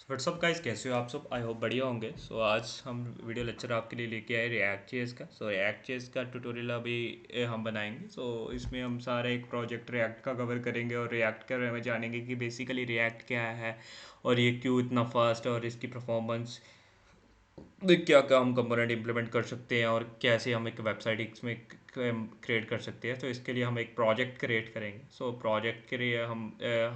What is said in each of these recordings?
WhatsApp guys, कैसे हो आप सब? आई होप बढ़िया होंगे। आज हम वीडियो लेक्चर आपके लिए लेके आए रिएक्ट जेएस का। रिएक्ट जेएस का ट्यूटोरियल अभी हम बनाएंगे। इसमें हम सारा एक प्रोजेक्ट रिएक्ट का कवर करेंगे और रिएक्ट के बारे में जानेंगे कि बेसिकली रिएक्ट क्या है और ये क्यों इतना फास्ट है और इसकी परफॉर्मेंस क्या क्या हम कंपोनेंट इंप्लीमेंट कर सकते हैं और कैसे हम एक वेबसाइट इसमें क्रिएट कर सकते हैं। तो इसके लिए हम एक प्रोजेक्ट क्रिएट करेंगे। प्रोजेक्ट के लिए हम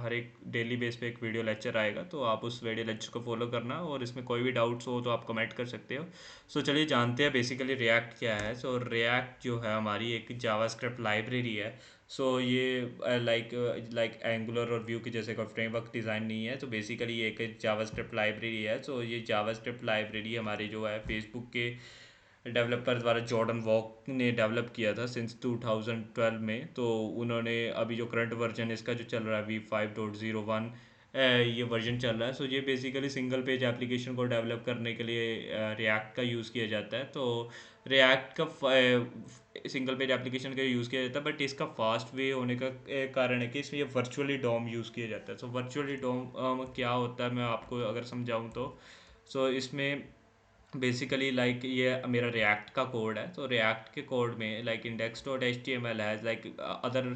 हर एक डेली बेस पे एक वीडियो लेक्चर आएगा, तो आप उस वीडियो लेक्चर को फॉलो करना और इसमें कोई भी डाउट्स हो तो आप कमेंट कर सकते हो। चलिए जानते हैं बेसिकली रिएक्ट क्या है। रिएक्ट जो है हमारी एक जावास्क्रिप्ट लाइब्रेरी है। ये लाइक एंगुलर और व्यू के जैसे कोई फ्रेमवर्क डिज़ाइन नहीं है। बेसिकली ये एक जावास्क्रिप्ट लाइब्रेरी है। ये जावास्क्रिप्ट लाइब्रेरी हमारे जो है फेसबुक के डेवलपर द्वारा जॉर्डन वॉक ने डेवलप किया था सिंस 2012 में। उन्होंने अभी जो करंट वर्जन इसका जो चल रहा है V5.01 ये वर्जन चल रहा है। ये बेसिकली सिंगल पेज एप्लीकेशन को डेवलप करने के लिए रिएक्ट का यूज़ किया जाता है। रिएक्ट का सिंगल पेज एप्लीकेशन का यूज़ किया जाता है, बट इसका फास्ट वे होने का कारण है कि इसमें ये वर्चुअली डोम यूज़ किया जाता है। वर्चुअली डोम क्या होता है, मैं आपको अगर समझाऊँ तो इसमें बेसिकली लाइक ये मेरा रिएक्ट का कोड है। रिएक्ट के कोड में like index dot H T M L है। लाइक अदर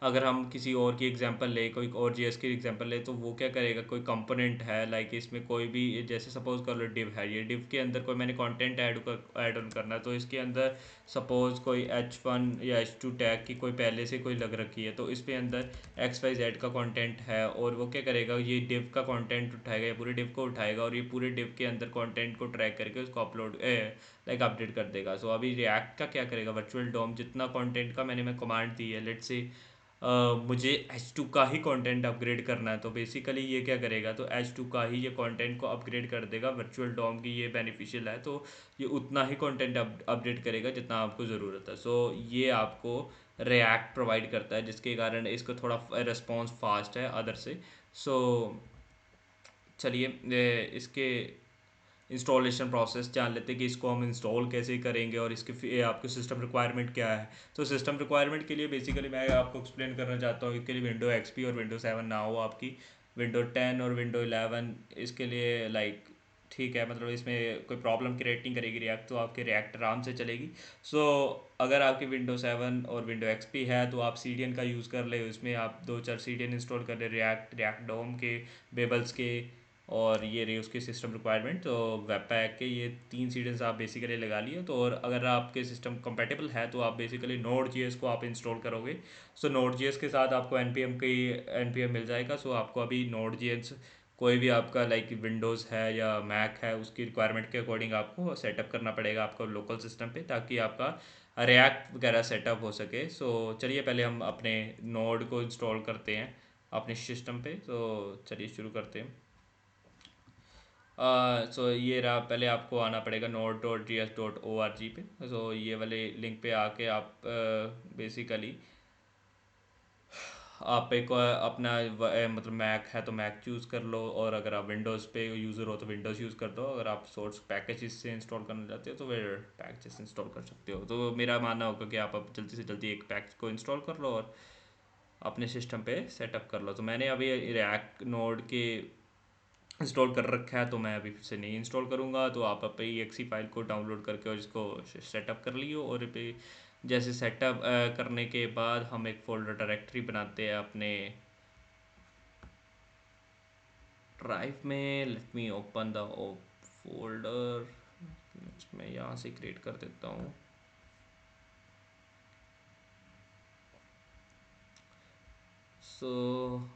अगर हम किसी और की एग्जांपल ले, कोई और जीएस की एग्जांपल ले, तो वो क्या करेगा, कोई कंपोनेंट है लाइक इसमें कोई भी, जैसे सपोज कर लो डिव है। ये डिव के अंदर कोई मैंने कंटेंट ऐड ऑन करना है, तो इसके अंदर सपोज कोई H1 या H2 टैग की कोई पहले से कोई लग रखी है, तो इसके अंदर XYZ का कंटेंट है और वो क्या करेगा, ये डिव का कंटेंट उठाएगा या पूरे डिव को उठाएगा और ये पूरे डिव के अंदर कंटेंट को ट्रैक करके उसको अपलोड लाइक अपडेट कर देगा। अभी रिएक्ट का क्या करेगा, वर्चुअल डॉम जितना कंटेंट का मैं कमांड दी है, लेट्स से मुझे H2 का ही कंटेंट अपग्रेड करना है, तो बेसिकली ये क्या करेगा, तो H2 का ही ये कंटेंट को अपग्रेड कर देगा। वर्चुअल डॉम की ये बेनिफिशियल है, तो ये उतना ही कंटेंट अपडेट करेगा जितना आपको ज़रूरत है। ये आपको रिएक्ट प्रोवाइड करता है, जिसके कारण इसको थोड़ा रिस्पॉन्स फास्ट है अदर से। सो चलिए इसके इंस्टॉलेशन प्रोसेस जान लेते हैं कि इसको हम इंस्टॉल कैसे करेंगे और इसके आपके सिस्टम रिक्वायरमेंट क्या है। सिस्टम रिक्वायरमेंट के लिए बेसिकली मैं आपको एक्सप्लेन करना चाहता हूँ। इसके लिए विंडो एक्सपी और विंडो 7 ना हो आपकी, विंडो 10 और विंडो 11 इसके लिए लाइक ठीक है, मतलब इसमें कोई प्रॉब्लम क्रिएट नहीं करेगी रिएक्ट, तो आपके रिएक्ट आराम से चलेगी। अगर आपकी विंडो 7 और विंडो एक्सपी है तो आप सीडीएन का यूज़ कर ले, उसमें आप 2-4 सीडीएन इंस्टॉल कर ले, रिएक्ट डोम के, बेबल्स के, और ये रही उसकी सिस्टम रिक्वायरमेंट। वेब पैक के ये 3 सीडीएस आप बेसिकली लगा लिए। और अगर आपके सिस्टम कंपेटेबल है तो आप बेसिकली नोड जीएस को आप इंस्टॉल करोगे। नोड जीएस के साथ आपको एनपीएम मिल जाएगा। आपको अभी नोड जीएस कोई भी आपका लाइक विंडोज़ है या मैक है, उसकी रिक्वायरमेंट के अकॉर्डिंग आपको सेटअप करना पड़ेगा आपको लोकल सिस्टम पे, ताकि आपका रिएक्ट वगैरह सेटअप हो सके। चलिए पहले हम अपने नोड को इंस्टॉल करते हैं अपने सिस्टम पे। चलिए शुरू करते हैं। ये रहा, पहले आपको आना पड़ेगा node.js.org पे। ये वाले लिंक पे आके आप बेसिकली आप एक अपना मतलब मैक है तो मैक चूज़ कर लो, और अगर आप विंडोज़ पे यूज़र हो तो विंडोज़ यूज़ कर दो। अगर आप सोर्स पैकेजेस से इंस्टॉल करना चाहते हो तो फिर पैकेजेस इंस्टॉल कर सकते हो। मेरा मानना होगा कि आप अब जल्दी से जल्दी एक पैकेज को इंस्टॉल कर लो और अपने सिस्टम पे सेटअप कर लो। मैंने अभी रिएक्ट नोड के इंस्टॉल कर रखा है, तो मैं अभी फिर से नहीं इंस्टॉल करूँगा। तो आप अपनी एक्सी फाइल को डाउनलोड करके और इसको सेटअप कर लियो। और पे जैसे सेटअप करने के बाद हम एक फोल्डर डायरेक्टरी बनाते हैं अपने ड्राइव में। Let me open the folder, मैं यहाँ से क्रिएट कर देता हूँ।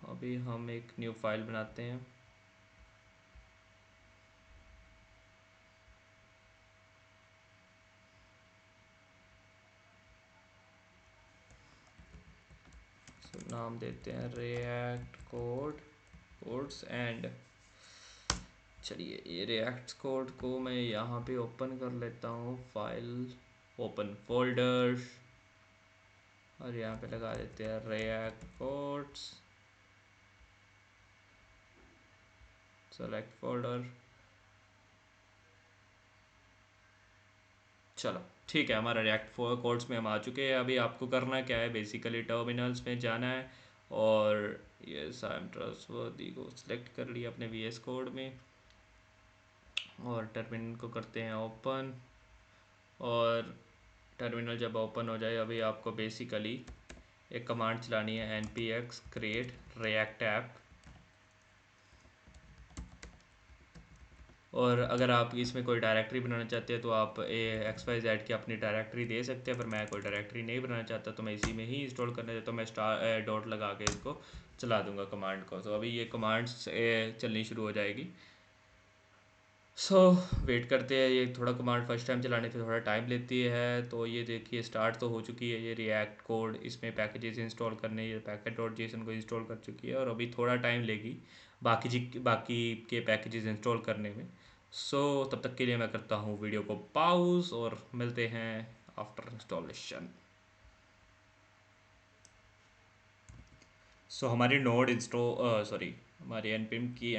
अभी हम एक न्यू फाइल बनाते हैं। नाम देते हैं रिएक्ट कोड्स एंड। चलिए ये रिएक्ट कोड को मैं यहाँ पे ओपन कर लेता हूँ, फाइल, ओपन फोल्डर, और यहाँ पे लगा देते हैं रिएक्ट कोड्स, सेलेक्ट फोल्डर। चलो ठीक है, हमारा रिएक्ट कोड्स में हम आ चुके हैं। अभी आपको करना क्या है, बेसिकली टर्मिनल्स में जाना है और ये आई एम ट्रस्टवर्दी को सिलेक्ट कर लिया अपने वीएस कोड में। और टर्मिनल को करते हैं ओपन। और टर्मिनल जब ओपन हो जाए, अभी आपको बेसिकली एक कमांड चलानी है, npx create react app। और अगर आप इसमें कोई डायरेक्टरी बनाना चाहते हैं तो आप XYZ की अपनी डायरेक्टरी दे सकते हैं, पर मैं कोई डायरेक्टरी नहीं बनाना चाहता तो मैं इसी में ही इंस्टॉल करना चाहता हूँ। मैं स्टार डॉट लगा के इसको चला दूंगा कमांड को। तो अभी ये कमांड्स चलनी शुरू हो जाएगी। वेट करते हैं। ये थोड़ा कमांड फर्स्ट टाइम चलाने पे थोड़ा टाइम लेती है। तो ये देखिए स्टार्ट तो हो चुकी है। ये रिएक्ट कोड इसमें पैकेजेस इंस्टॉल करने, ये पैकेट डॉट जेसन को इंस्टॉल कर चुकी है और अभी थोड़ा टाइम लेगी बाकी के पैकेजेस इंस्टॉल करने में। तब तक के लिए मैं करता हूँ वीडियो को पॉज और मिलते हैं आफ्टर इंस्टॉलेशन। हमारी नोड हमारी npm की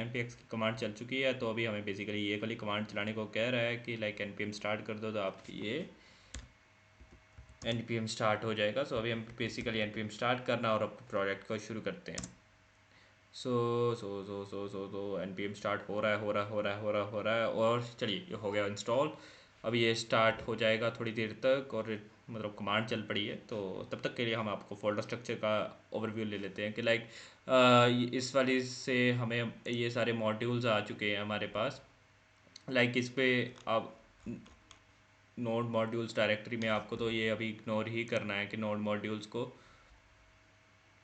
कमांड चल चुकी है। तो अभी हमें बेसिकली ये वाली कमांड चलाने को कह रहा है कि लाइक npm स्टार्ट कर दो, तो आपकी ये npm स्टार्ट हो जाएगा। अभी हम बेसिकली npm स्टार्ट करना और अपने प्रोजेक्ट को शुरू करते हैं। npm स्टार्ट हो रहा है, और चलिए ये हो गया इंस्टॉल। अभी ये स्टार्ट हो जाएगा थोड़ी देर तक, और मतलब कमांड चल पड़ी है। तो तब तक के लिए हम आपको फोल्डर स्ट्रक्चर का ओवरव्यू ले लेते हैं कि लाइक इस वाली से हमें ये सारे मॉड्यूल्स आ चुके हैं हमारे पास। लाइक इस पे आप नोड मॉड्यूल्स डायरेक्टरी में आपको तो ये अभी इग्नोर ही करना है कि नोड मॉड्यूल्स को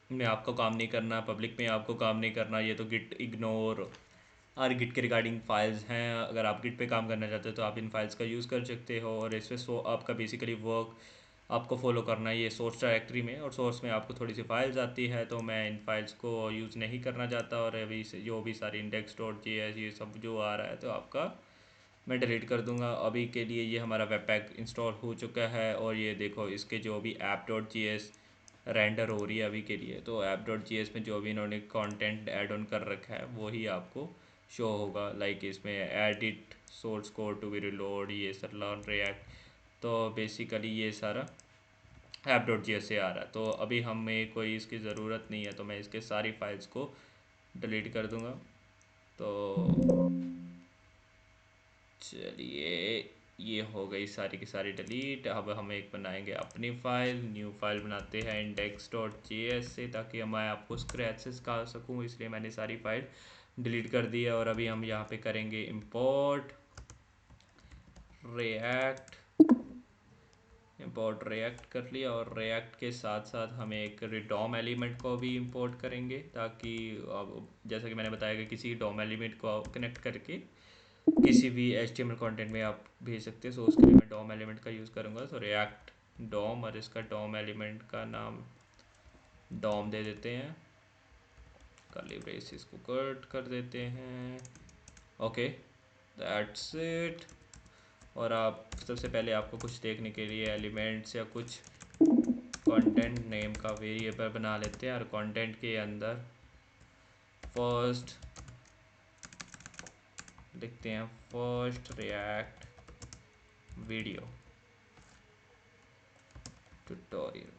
में आपको काम नहीं करना, पब्लिक में आपको काम नहीं करना। ये तो गिट इग्नोर और गिट के रिगार्डिंग फाइल्स हैं। अगर आप गिट पे काम करना चाहते हो तो आप इन फाइल्स का यूज़ कर सकते हो। और इसमें आपका बेसिकली वर्क आपको फॉलो करना है ये सोर्स डायरेक्टरी में, और सोर्स में आपको थोड़ी सी फाइल्स आती है। तो मैं इन फाइल्स को यूज़ नहीं करना चाहता, और अभी से जो भी सारी इंडेक्स डॉट जी एस ये सब जो आ रहा है तो आपका मैं डिलीट कर दूंगा। अभी के लिए ये हमारा वेब पैक इंस्टॉल हो चुका है। और ये देखो इसके जो भी app dot G S render हो रही है अभी के लिए, तो ऐप डॉट जी एस में जो भी इन्होंने कंटेंट ऐड ऑन कर रखा है वही आपको शो होगा। लाइक इसमें edit source code to be reload, ये सर लर्न रिएक्ट। तो बेसिकली ये सारा ऐप डॉट जी एस से आ रहा है। तो अभी हमें कोई इसकी ज़रूरत नहीं है, तो मैं इसके सारी फाइल्स को डिलीट कर दूंगा। तो चलिए ये हो गई सारी की सारी डिलीट। अब हम एक बनाएंगे अपनी फ़ाइल, न्यू फाइल बनाते हैं इंडेक्स डॉट जे एस से, ताकि मैं आपको स्क्रैच से सिखा सकूँ। इसलिए मैंने सारी फाइल डिलीट कर दी है। और अभी हम यहाँ पे करेंगे इंपोर्ट रिएक्ट। इंपोर्ट रिएक्ट कर लिया, और रिएक्ट के साथ साथ हमें एक डॉम एलिमेंट को भी इंपोर्ट करेंगे, ताकि अब जैसा कि मैंने बताया कि किसी डॉम एलिमेंट को कनेक्ट करके किसी भी HTML कंटेंट में आप भेज सकते हैं। उसके लिए मैं डॉम एलिमेंट का यूज़ करूँगा। रिएक्ट डॉम, और इसका डॉम एलिमेंट का नाम डॉम दे देते हैं। कर्ली ब्रेसेस को कट कर देते हैं। Okay that's it. और आप सबसे पहले आपको कुछ देखने के लिए एलिमेंट्स या कुछ कंटेंट नेम का वेरिएबल बना लेते हैं, और कंटेंट के अंदर फर्स्ट लिखते हैं फर्स्ट रिएक्ट वीडियो ट्यूटोरियल।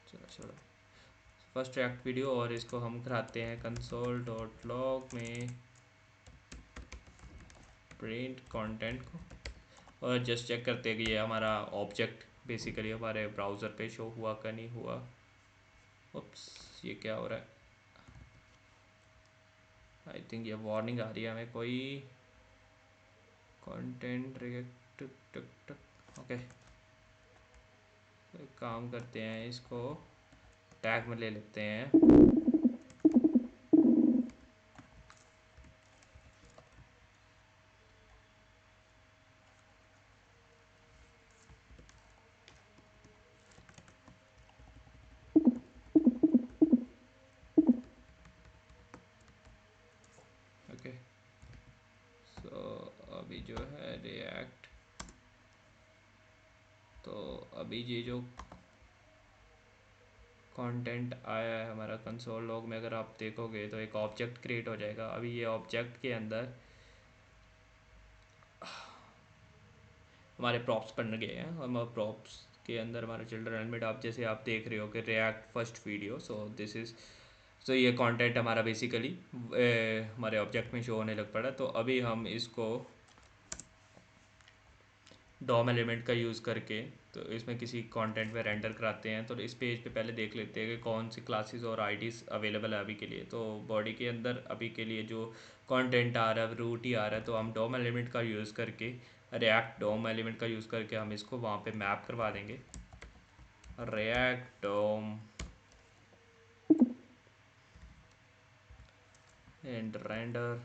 चलो छोड़ो फर्स्ट रिएक्ट वीडियो, और इसको हम कराते हैं कंसोल डॉट लॉग में प्रिंट कंटेंट को। और जस्ट चेक करते हैं कि ये हमारा ऑब्जेक्ट बेसिकली हमारे ब्राउज़र पे शो हुआ का नहीं हुआ। उप्स, ये क्या हो रहा है? आई थिंक ये वार्निंग आ रही है हमें कोई कंटेंट रिएक्ट ओके। तो एक काम करते हैं, इसको टैग में ले लेते हैं। ओके अभी जो है रिएक्ट, तो अभी ये जो कंटेंट आया है हमारा कंसोल लॉग में, अगर आप देखोगे तो एक ऑब्जेक्ट क्रिएट हो जाएगा। अभी ये ऑब्जेक्ट के अंदर हमारे प्रॉप्स बन गए हैं। हम प्रॉप्स के अंदर हमारा चिल्ड्रन एलिमेंट आप जैसे आप देख रहे हो कि react first video, so this is, so ये कंटेंट हमारा बेसिकली हमारे ऑब्जेक्ट में शो होने लग पड़ा। तो अभी हम इसको डॉम एलिमेंट का यूज़ करके तो इसमें किसी कंटेंट में रेंडर कराते हैं। तो इस पेज पे पहले देख लेते हैं कि कौन सी क्लासेस और आईडीज़ अवेलेबल है अभी के लिए। तो बॉडी के अंदर अभी के लिए जो कंटेंट आ रहा है रूट ही आ रहा है, तो हम डॉम एलिमेंट का यूज़ करके रिएक्ट डॉम एलिमेंट का यूज़ करके हम इसको वहाँ पे मैप करवा देंगे। रिएक्ट डॉम एंड रेंडर,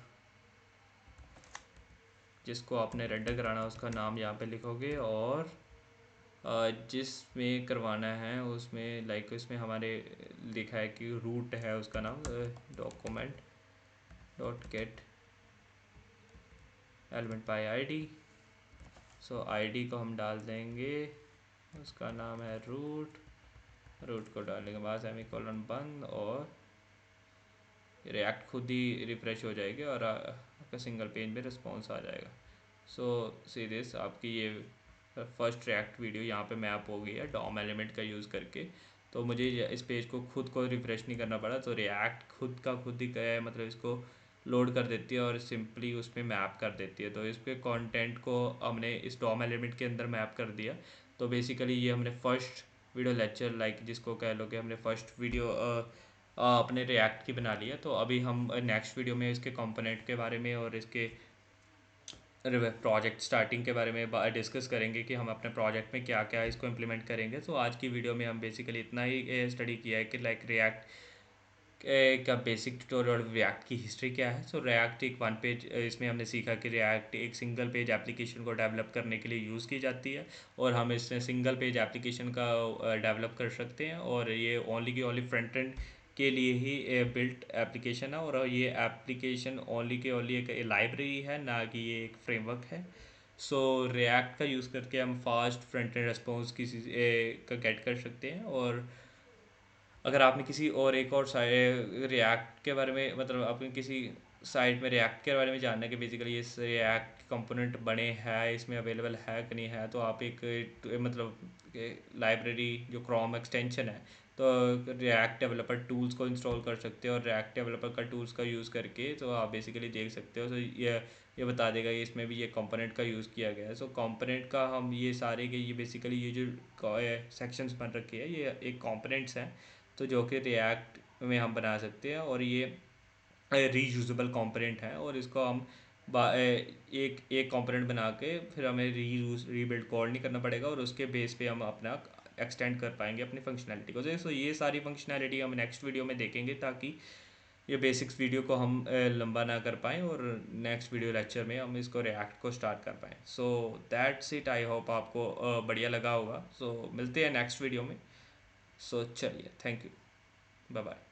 जिसको आपने रेंडर कराना है उसका नाम यहाँ पे लिखोगे, और जिसमें करवाना है उसमें लाइक इसमें हमारे लिखा है कि रूट है उसका नाम document dot gate element by ID. So ID को हम डाल देंगे, उसका नाम है रूट। रूट को डालने के बाद सेमीकोलन बंद, और रिएक्ट खुद ही रिफ्रेश हो जाएगी और आपका सिंगल पेज में रिस्पॉन्स आ जाएगा। सो सी दिस, आपकी ये फर्स्ट रिएक्ट वीडियो यहाँ पे मैप हो गई है डॉम एलिमेंट का यूज़ करके। तो मुझे इस पेज को खुद को रिफ्रेश नहीं करना पड़ा, तो रिएक्ट खुद का खुद ही क्या है, मतलब इसको लोड कर देती है और सिंपली उसमें मैप कर देती है। तो इसके कंटेंट को हमने इस डॉम एलिमेंट के अंदर मैप कर दिया। तो बेसिकली ये हमने फर्स्ट वीडियो लेक्चर लाइक जिसको कह लो कि हमने फर्स्ट वीडियो अपने रिएक्ट की बना लिया। तो अभी हम नेक्स्ट वीडियो में इसके कंपोनेंट के बारे में और इसके प्रोजेक्ट स्टार्टिंग के बारे में डिस्कस करेंगे कि हम अपने प्रोजेक्ट में क्या क्या इसको इम्प्लीमेंट करेंगे। तो आज की वीडियो में हम बेसिकली इतना ही स्टडी किया है कि लाइक रिएक्ट का बेसिक ट्यूटोरियल और रिएक्ट की हिस्ट्री क्या है। सो रिएक्ट एक वन पेज, इसमें हमने सीखा कि रिएक्ट एक सिंगल पेज एप्लीकेशन को डेवलप करने के लिए यूज़ की जाती है, और हम इससे सिंगल पेज एप्लीकेशन का डेवलप कर सकते हैं, और ये ओनली की ओनली फ्रंट एंड के लिए ही बिल्ट एप्लीकेशन है, और ये एप्लीकेशन ओनली के ओनली एक लाइब्रेरी है, ना कि ये एक फ्रेमवर्क है। सो रिएक्ट का यूज़ करके हम फास्ट फ्रंट एंड रिस्पॉन्स किसी का गेट कर सकते हैं। और अगर आपने किसी और एक और रिएक्ट के बारे में, मतलब आपने किसी साइट में रिएक्ट के बारे में जानना है कि बेसिकली इस रिएक्ट कंपोनेंट बने हैं, इसमें अवेलेबल है कि नहीं है, तो आप एक मतलब लाइब्रेरी जो क्रोम एक्सटेंशन है, तो रिएक्ट डेवलपर टूल्स को इंस्टॉल कर सकते हो, और रिएक्ट डेवलपर का टूल्स का यूज़ करके तो आप बेसिकली देख सकते हो। तो ये बता देगा कि इसमें भी ये कंपोनेंट का यूज़ किया गया है। सो कंपोनेंट का हम ये सारे के ये बेसिकली ये जो सेक्शंस बन रखे हैं ये एक कंपोनेंट्स हैं, तो जो कि रिएक्ट में हम बना सकते हैं, और ये रीयूजेबल कंपोनेंट है, और इसको हम एक एक कंपोनेंट बना के फिर हमें रीयूज रीबिल्ड कोड नहीं करना पड़ेगा, और उसके बेस पे हम अपना एक्सटेंड कर पाएंगे अपनी फंक्शनैलिटी को। सो ये सारी फंक्शनैलिटी हम नेक्स्ट वीडियो में देखेंगे, ताकि ये बेसिक्स वीडियो को हम लंबा ना कर पाएँ, और नेक्स्ट वीडियो लेक्चर में हम इसको रिएक्ट को स्टार्ट कर पाएँ। So that's it, I hope आपको बढ़िया लगा होगा। सो मिलते हैं नेक्स्ट वीडियो में। सो चलिए, थैंक यू, बाय बाय।